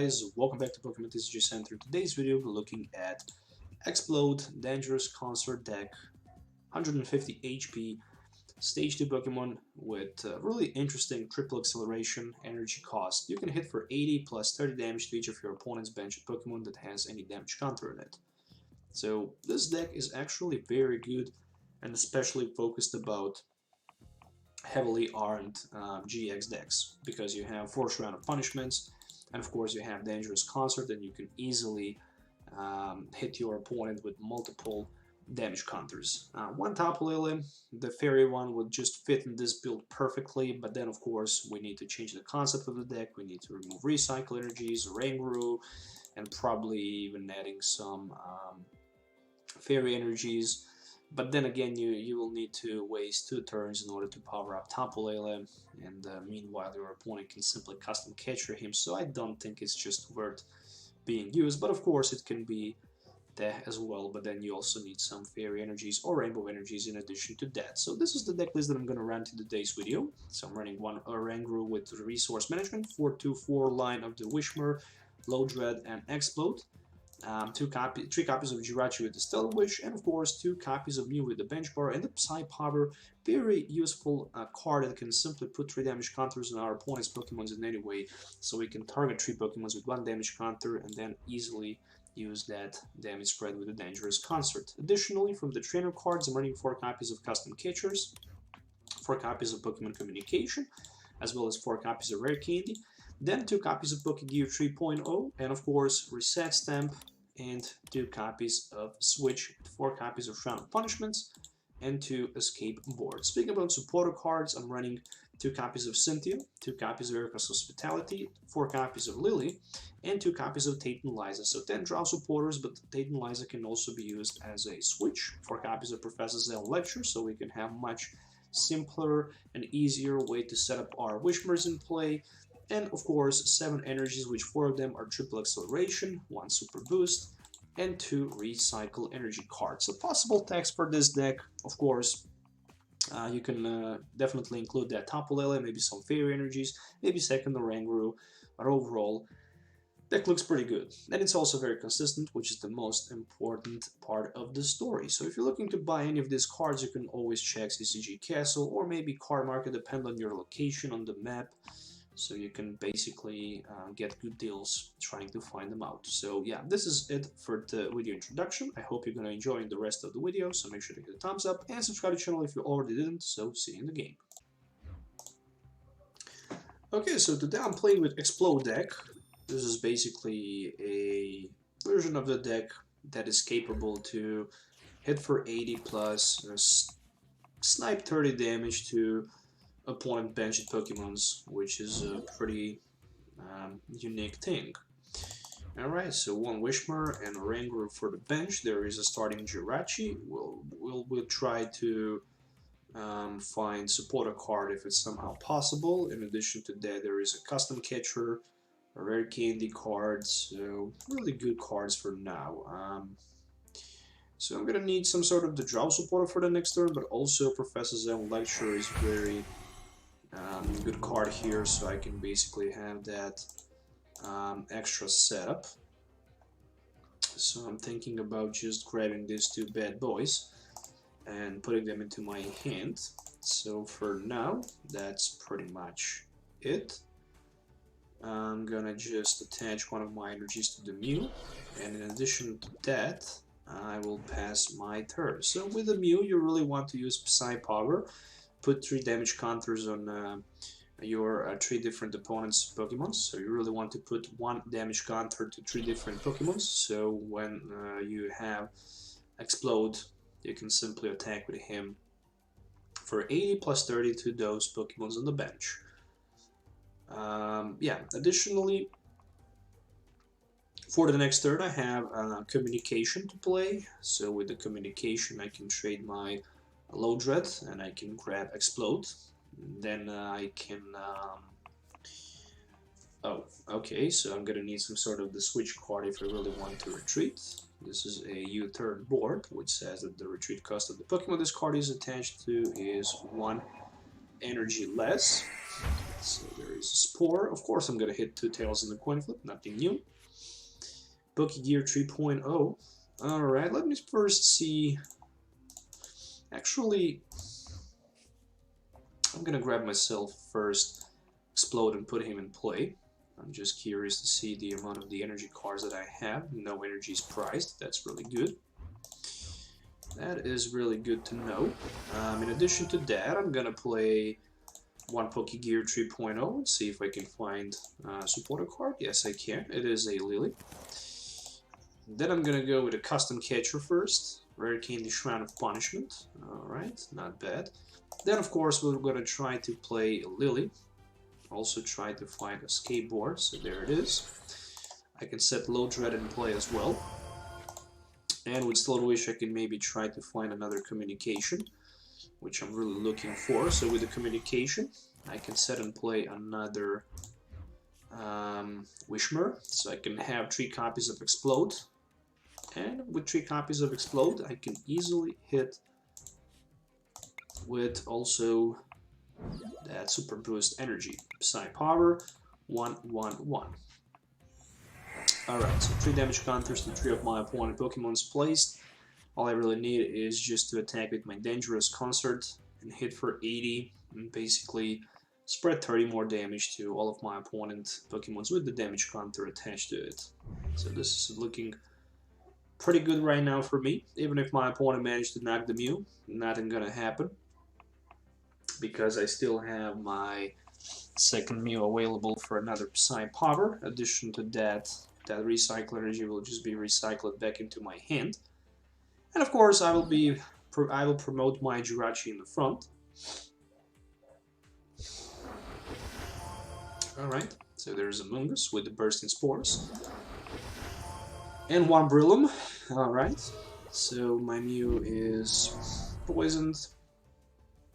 guys, welcome back to Pokemon TCG Center. In today's video we're looking at Exploud Dangerous Concert Deck, 150 HP, Stage 2 Pokemon with really interesting triple acceleration energy cost. You can hit for 80 plus 30 damage to each of your opponent's benched Pokemon that has any damage counter in it. So this deck is actually very good and especially focused about heavily armed GX decks, because you have Force Round of Punishments, and of course you have Dangerous Concert, and you can easily hit your opponent with multiple damage counters. One Tapu Lele, the fairy one, would just fit in this build perfectly, but then of course we need to change the concept of the deck. We need to remove Recycle Energies, Oranguru, and probably even adding some fairy energies. But then again, you will need to waste 2 turns in order to power up Tapu Lele, and meanwhile your opponent can simply custom catcher him, so I don't think it's just worth being used. But of course it can be there as well, but then you also need some fairy energies or rainbow energies in addition to that. So this is the deck list that I'm going to run in today's video. So I'm running one Oranguru with Resource Management, 4/2/4 line of the Wishmer, Lodred, and Exploud. 3 copies of Jirachi with the Stellar Wish, and of course 2 copies of Mew with the Bench Bar and the Psy Power. Very useful card that can simply put 3 damage counters on our opponent's Pokemons in any way, so we can target 3 Pokemons with 1 damage counter and then easily use that damage spread with a Dangerous Concert. Additionally, from the trainer cards, I'm running 4 copies of Custom Catchers, 4 copies of Pokemon Communication, as well as 4 copies of Rare Candy, then 2 copies of Pokegear 3.0, and of course Reset Stamp, and 2 copies of Switch, 4 copies of Round of Punishments, and 2 Escape Boards. Speaking about supporter cards, I'm running 2 copies of Cynthia, 2 copies of Erica's Hospitality, 4 copies of Lily, and 2 copies of Tate and Liza. So 10 draw supporters, but Tate and Liza can also be used as a switch. 4 copies of Professor Zell Lecture, so we can have much simpler and easier way to set up our Wishmers in play. And of course 7 energies, which 4 of them are triple acceleration, 1 super boost, and 2 recycle energy cards. So possible text for this deck, of course, you can definitely include that Tapu Lele, maybe some fairy energies, maybe second Oranguru, but overall deck looks pretty good. And it's also very consistent, which is the most important part of the story. So if you're looking to buy any of these cards, you can always check CCG Castle or maybe Card Market, depend on your location on the map. So you can basically get good deals trying to find them out. So yeah, this is it for the video introduction. I hope you're going to enjoy the rest of the video, so make sure to hit the thumbs up and subscribe to the channel if you already didn't. So see you in the game. Okay, so today I'm playing with Explode deck. This is basically a version of the deck that is capable to hit for 80 plus, snipe 30 damage to opponent benched Pokemons, which is a pretty unique thing. Alright, so 1 Wishmer and Oranguru for the bench. There is a starting Jirachi. We'll try to find supporter card if it's somehow possible. In addition to that, there is a custom catcher, a rare candy card, so really good cards for now. So I'm gonna need some sort of the draw supporter for the next turn, but also Professor Zen Lecture is very good card here, so I can basically have that extra setup. So I'm thinking about just grabbing these 2 bad boys and putting them into my hand. So for now, that's pretty much it. I'm gonna just attach one of my energies to the Mew, and in addition to that, I will pass my turn. So with the Mew, you really want to use Psy Power. Put 3 damage counters on your 3 different opponents' Pokemon. So you really want to put 1 damage counter to 3 different Pokemon. So when you have Explode, you can simply attack with him for 80 plus 30 to those Pokemons on the bench. Yeah, additionally, for the next turn I have Communication to play. So with the Communication I can trade my Lodred and I can grab Explode. Then I can oh, okay, so I'm gonna need some sort of the switch card if I really want to retreat. This is a U-turn board, which says that the retreat cost of the Pokemon this card is attached to is 1 energy less. So there is a Spore. Of course, I'm gonna hit 2 tails in the coin flip, nothing new. Pokegear 3.0. Alright, let me first see. Actually, I'm gonna grab myself first Explode and put him in play. I'm just curious to see the amount of the energy cards that I have. No energy is prized, that's really good. That is really good to know. In addition to that, I'm gonna play one Pokegear 3.0 and see if I can find a supporter card. Yes, I can. It is a Lily. Then I'm gonna go with a custom catcher first. Rare Candy Shrine of Punishment. Alright, not bad. Then of course we're gonna try to play a Lily. Also try to find a skateboard, so there it is. I can set Low Dread in play as well. And with Slow Wish I can maybe try to find another communication, which I'm really looking for. So with the communication, I can set and play another Wishmer. So I can have 3 copies of Explode. And with 3 copies of Explode, I can easily hit with also that Super Boost Energy. Psy Power, 1/1/1. Alright, so 3 damage counters to 3 of my opponent Pokemon's placed. All I really need is just to attack with my Dangerous Concert and hit for 80 and basically spread 30 more damage to all of my opponent Pokemons with the damage counter attached to it. So this is looking pretty good right now for me. Even if my opponent managed to knock the Mew, nothing gonna happen, because I still have my second Mew available for another Psy Power. In addition to that, that recycle energy will just be recycled back into my hand. And of course, I will promote my Jirachi in the front. Alright, so there's a Mungus with the Bursting Spores. And one Brillium. Alright, so my Mew is poisoned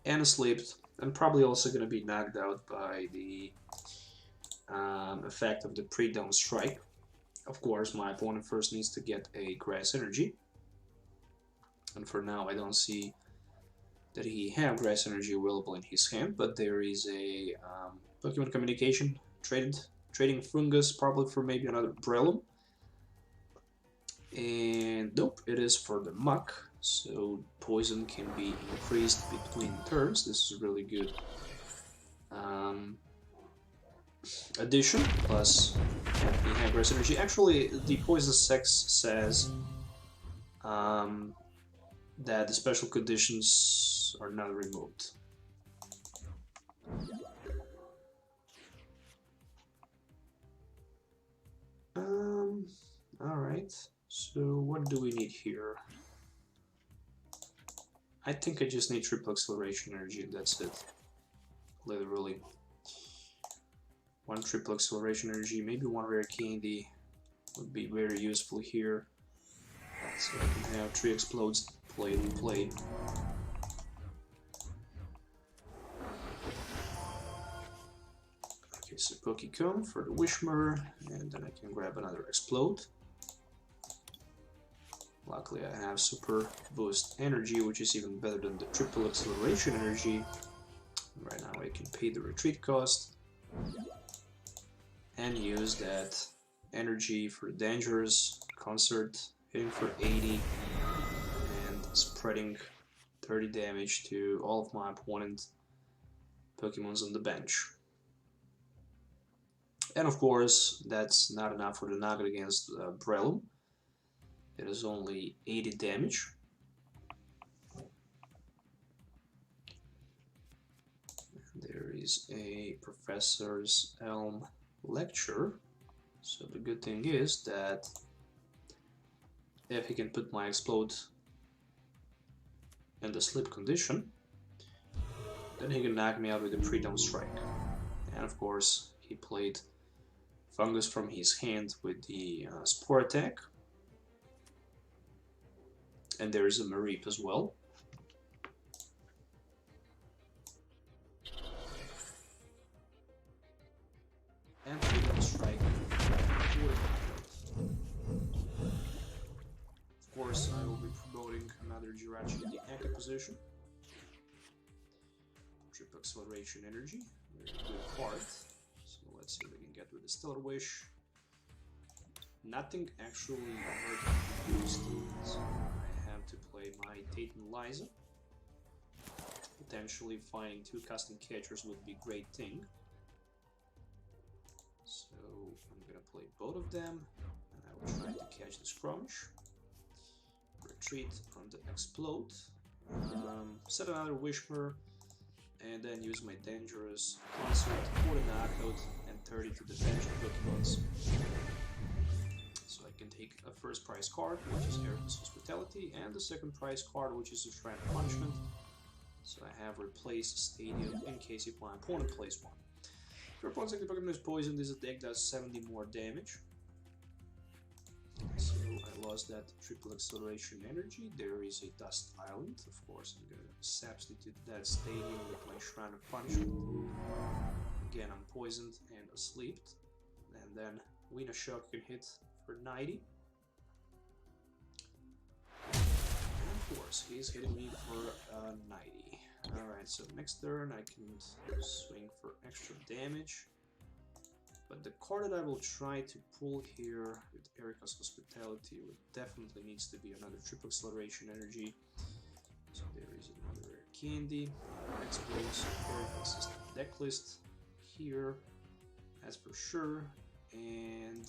and asleep, and probably also going to be knocked out by the effect of the pre-down strike. Of course, my opponent first needs to get a Grass Energy. And for now, I don't see that he have Grass Energy available in his hand, but there is a Pokemon Communication, trading Fungus, probably for maybe another Breloom. And nope, it is for the Muck, so poison can be increased between turns. This is really good addition, plus he has Grass Energy. Actually, the Poison Sex says that the special conditions are not removed. Alright, so what do we need here? I think I just need triple acceleration energy and that's it. Literally. One triple acceleration energy, maybe one rare candy would be very useful here. So I can have 3 explodes played and played. Okay, so Pokecom for the Wishmer, and then I can grab another Explode. Luckily I have Super Boost Energy, which is even better than the Triple Acceleration Energy. Right now I can pay the retreat cost and use that energy for Dangerous Concert, hitting for 80 and spreading 30 damage to all of my opponent Pokemons on the bench. And of course, that's not enough for the knockout against Breloom. It is only 80 damage. There is a Professor's Elm Lecture. So the good thing is that if he can put my Explode in the sleep condition, then he can knock me out with a pre-down strike. And of course, he played Fungus from his hand with the Spore attack. And there is a Mareep as well. And pre-down strike. Of course, I will be promoting another Jirachi in the active position. Triple Acceleration Energy, Very good card. So let's see what we can get with the Stellar Wish. Nothing actually emergent used, so I have to play my Titan Liza. Potentially finding 2 custom catchers would be a great thing. So I'm gonna play both of them, and I will try to catch the Scrummish. Retreat on the Explode. Set another Wishmer, and then use my Dangerous Concert for the knockout and 30 to defend Pokemons. So I can take a first prize card, which is Erika's Hospitality, and the second prize card, which is a Shrine of Punishment. So I have replaced Stadium in case if my opponent plays one. If your opponent's active Pokemon is poisoned, this deck does 70 more damage. So I lost that triple acceleration energy. There is a Dust Island. Of course, I'm gonna substitute that Stadium with my Shrine of Punishment. Again, I'm poisoned and asleep. And then Wina Shock can hit for 90. And of course, he's hitting me for 90. Alright, so next turn I can swing for extra damage. But the card that I will try to pull here with Erika's Hospitality definitely needs to be another triple acceleration energy. So there is another rare candy. Exploud, so Erika's system deck list here, that's for sure. And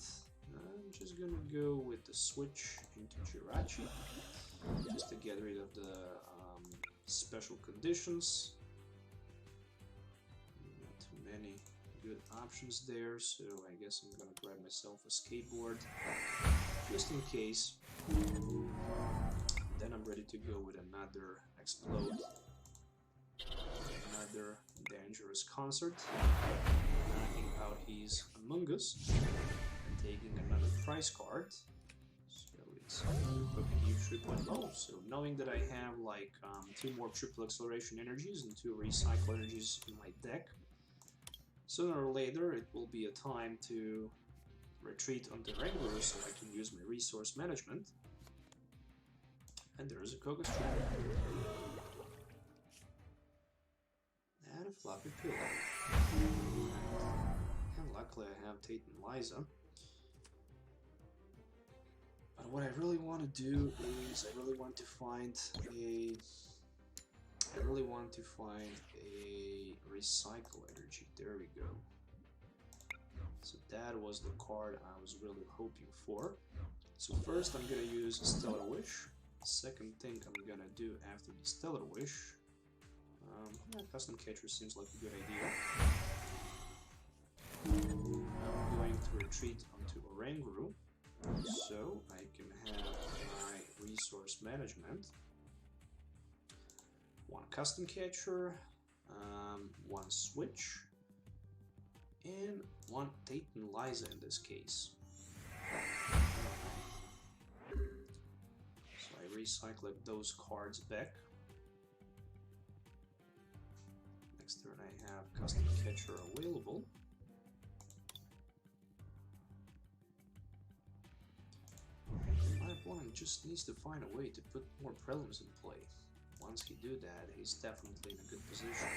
I'm just gonna go with the switch into Jirachi, just to get rid of the special conditions. Not too many good options there, so I guess I'm gonna grab myself a skateboard just in case. Then I'm ready to go with another Explode, another Dangerous Concert, knocking out his Among Us, and taking another prize card. So it's Pokemon 3.0. So knowing that I have like 2 more triple acceleration energies and 2 recycle energies in my deck, sooner or later it will be a time to retreat onto Ranguru so I can use my resource management. And there is a Koga's Trap. And a Floppy Pillow. And luckily I have Titan Liza. But what I really want to do is I really want to find a recycle energy. There we go. So that was the card I was really hoping for. So first I'm gonna use Stellar Wish. Second thing I'm gonna do after the Stellar Wish, custom catcher seems like a good idea. I'm going to retreat onto Oranguru, so I can have my resource management. 1 custom catcher, 1 switch, and 1 Titan Liza in this case. So I recycle those cards back. Next turn I have custom catcher available. My opponent just needs to find a way to put more prelims in play. Once he do that, he's definitely in a good position.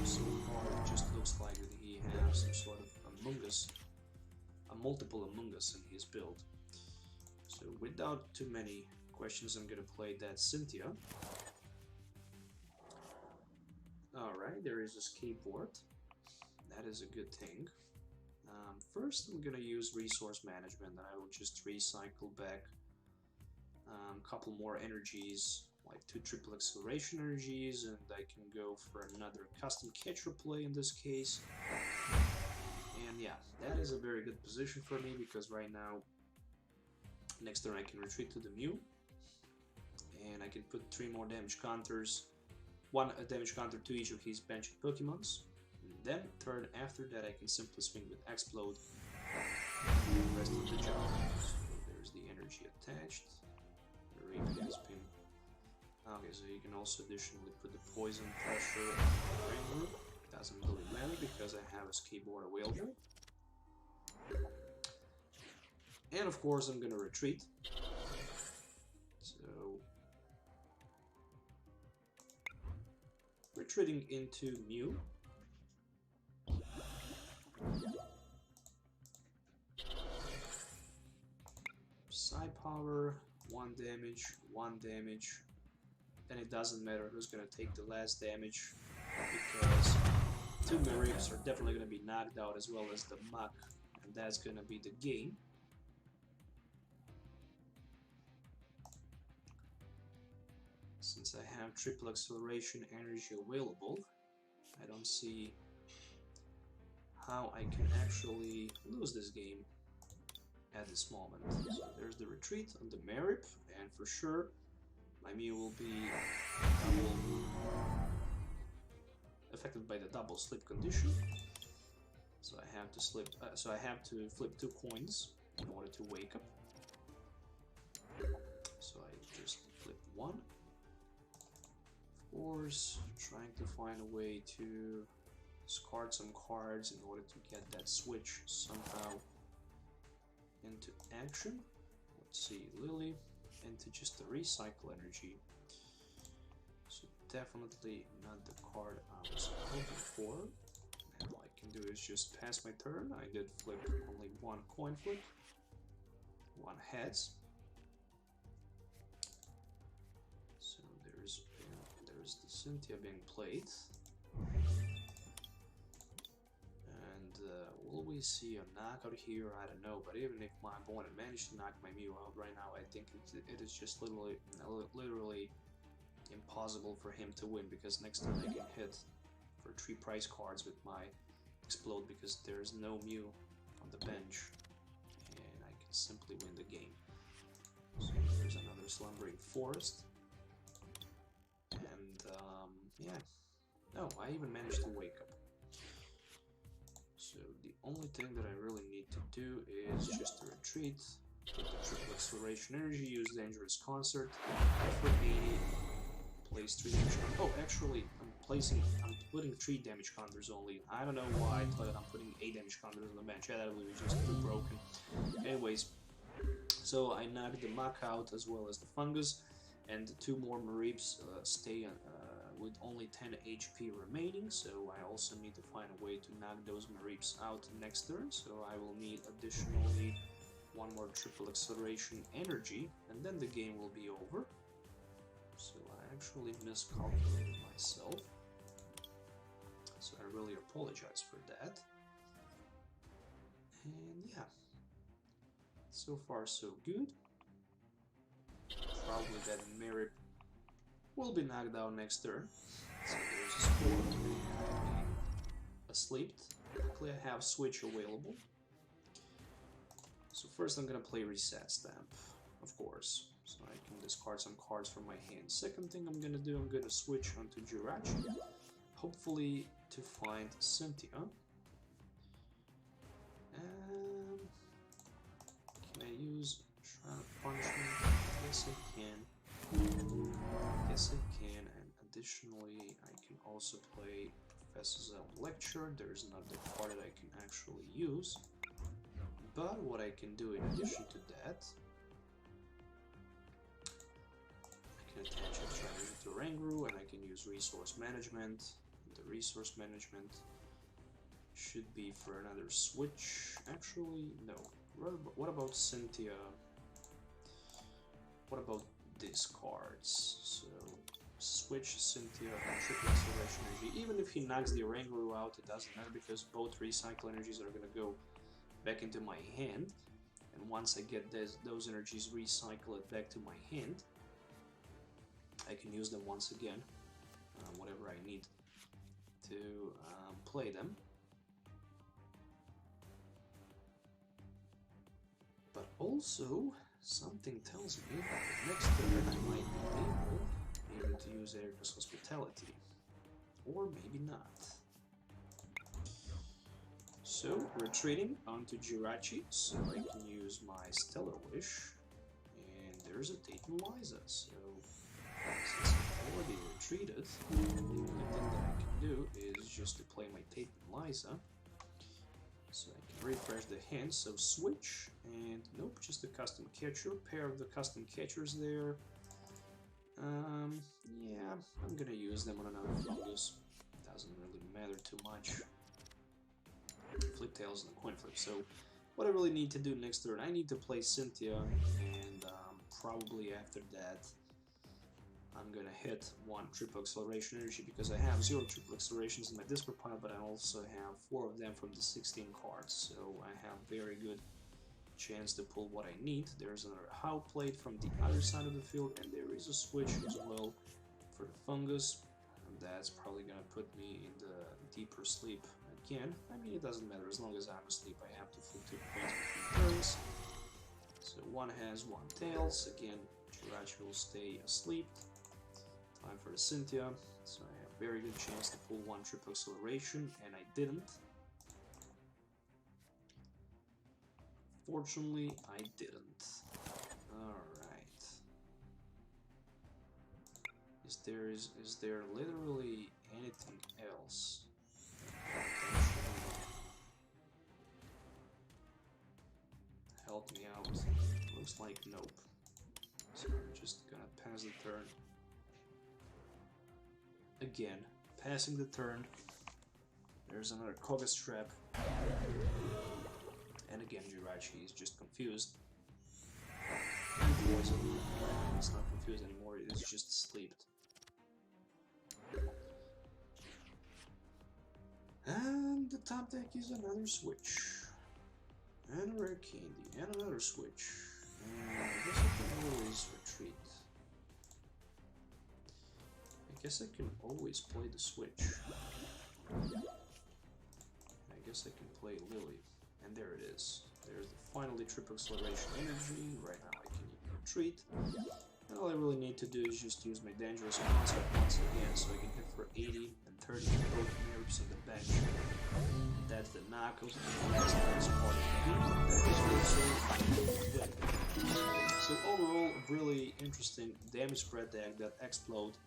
So far, it just looks like that he has some sort of Among Us, a multiple Among Us in his build. So without too many questions, I'm gonna play that Cynthia. Alright, there is a skateboard. That is a good thing. First, I'm gonna use resource management, and I will just recycle back a couple more energies, like 2 triple acceleration energies, and I can go for another custom catcher play in this case. And yeah, that is a very good position for me, because right now, next turn I can retreat to the Mew, and I can put 3 more damage counters, 1 damage counter to each of his benched Pokemons. And then, turn after that, I can simply swing with Explode and do the rest of the job. So there's the energy attached. The ring has been. Okay, so you can also additionally put the poison pressure on the ring group. Doesn't really matter because I have a skateboard available. And of course, I'm gonna retreat. So retreating into Mew. high power, 1 damage, 1 damage. Then it doesn't matter who's gonna take the last damage, because 2 Maribs are definitely gonna be knocked out, as well as the Muck, and that's gonna be the game. Since I have triple acceleration energy available, I don't see how I can actually lose this game at this moment. So there's the retreat on the Marip, and for sure my Mew will be affected by the double slip condition. So I have to flip 2 coins in order to wake up. So I just flip 1. Of course, trying to find a way to discard some cards in order to get that switch somehow into action. Let's see, Lily into just the recycle energy. So definitely not the card I was hoping for. And all I can do is just pass my turn. I did flip only 1 coin flip, 1 heads. So there's the Cynthia being played. And will we see a knockout here? I don't know, but even if my opponent managed to knock my Mew out right now, I think it is just literally impossible for him to win, because next turn I can hit for 3 prize cards with my Explode, because there's no Mew on the bench, and I can simply win the game. So there's another Slumbering Forest, and yeah, no, I even managed to wake up. So the only thing that I really need to do is just to retreat, put the triple acceleration energy, use Dangerous Concert, for 80, place 3 damage counters. Oh, actually, I'm putting 3 damage counters only. I don't know why I thought I'm putting 8 damage counters on the bench. Yeah, that was just too broken. Anyways, so I knocked the Muck out as well as the Fungus, and the 2 more Maribs stay with only 10 HP remaining, so I also need to find a way to knock those Maribs out next turn, so I will need additionally 1 more triple acceleration energy, and then the game will be over. So I actually miscalculated myself, so I really apologize for that. And yeah, so far so good. Probably that Marip will be knocked out next turn. So there's a Spore being asleep. Luckily I have Switch available. So first I'm gonna play Reset Stamp, of course, so I can discard some cards from my hand. Second thing I'm gonna do, I'm gonna switch onto Jirachi, hopefully to find Cynthia. Can I use Shroud of Punishment? Yes, I can. Yes, I can. And additionally, I can also play Professor Zelda Lecture. There's another card that I can actually use. But what I can do in addition to that, I can attach extra energy to Rangru, and I can use Resource Management. The Resource Management should be for another switch. Actually, no. What about Cynthia? What about these cards? So switch Cynthia and triple acceleration energy. Even if he knocks the Rangru out, it doesn't matter, because both recycle energies are gonna go back into my hand, and once I get those energies recycled back to my hand, I can use them once again, whatever I need to play them. But also, something tells me that the next turn I might be able to use Erica's Hospitality, or maybe not. So, retreating onto Jirachi, so I can use my Stellar Wish, and there's a Tate and Liza, so since I've already retreated, the only thing that I can do is just to play my Tate and Liza, so I can refresh the hand, so switch, and nope, just a custom catcher, pair of the custom catchers there. Yeah, I'm gonna use them on another Fungus, doesn't really matter too much. Flip tails and coin flip. So what I really need to do next turn, I need to play Cynthia, and probably after that I'm gonna hit one triple acceleration energy, because I have 0 triple accelerations in my discard pile, but I also have 4 of them from the 16 cards, so I have very good chance to pull what I need. There's another How Plate from the other side of the field, and there is a switch as well for the fungus, and that's probably gonna put me in the deeper sleep again. I mean, it doesn't matter, as long as I'm asleep I have to flip 2 coins between turns. So one has 1 tails, again Jirachi will stay asleep. Time for the Cynthia, so I have very good chance to pull 1 triple acceleration, and I didn't. Fortunately, I didn't. Alright. Is there literally anything else? Help me out. Looks like nope. So I'm just gonna pass the turn. Again, passing the turn. There's another Koga's trap. And again, Jirachi is just confused. It's not confused anymore, it's just asleep. And the top deck is another switch. And a rare candy, and another switch. And I guess I can always retreat. I guess I can always play the switch. I guess I can play Lily. And there it is. There's the finally triple acceleration energy. Right now I can even retreat. And all I really need to do is just use my dangerous concept once again, so I can hit for 80 and 30 both nerves on the bench. That's the knuckles, and that's the nice part of the game. That is also so overall, a really interesting damage spread deck that Exploud.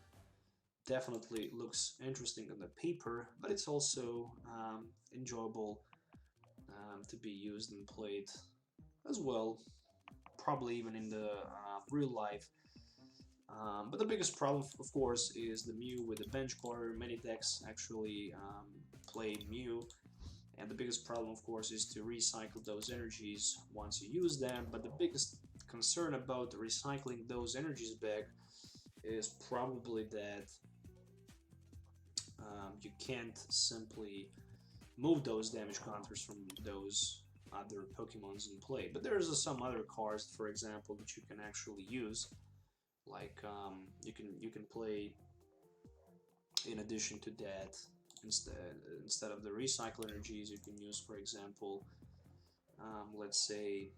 Definitely looks interesting on the paper, but it's also enjoyable to be used and played as well, probably even in the real life. But the biggest problem, of course, is the Mew with the bench quarter. Many decks actually play Mew, and the biggest problem, of course, is to recycle those energies once you use them. But the biggest concern about recycling those energies back is probably that you can't simply move those damage counters from those other Pokemons in play. But there's some other cards, for example, that you can actually use. Like you can play, in addition to that, instead of the recycle energies, you can use, for example, let's say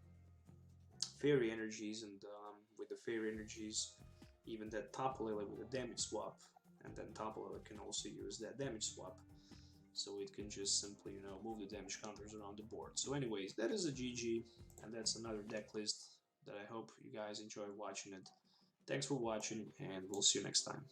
fairy energies, and with the fairy energies, even that Topalila with a damage swap, and then Topalila can also use that damage swap, so it can just simply, you know, move the damage counters around the board. So anyways, that is a GG, and that's another deck list that I hope you guys enjoy watching it. Thanks for watching, and we'll see you next time.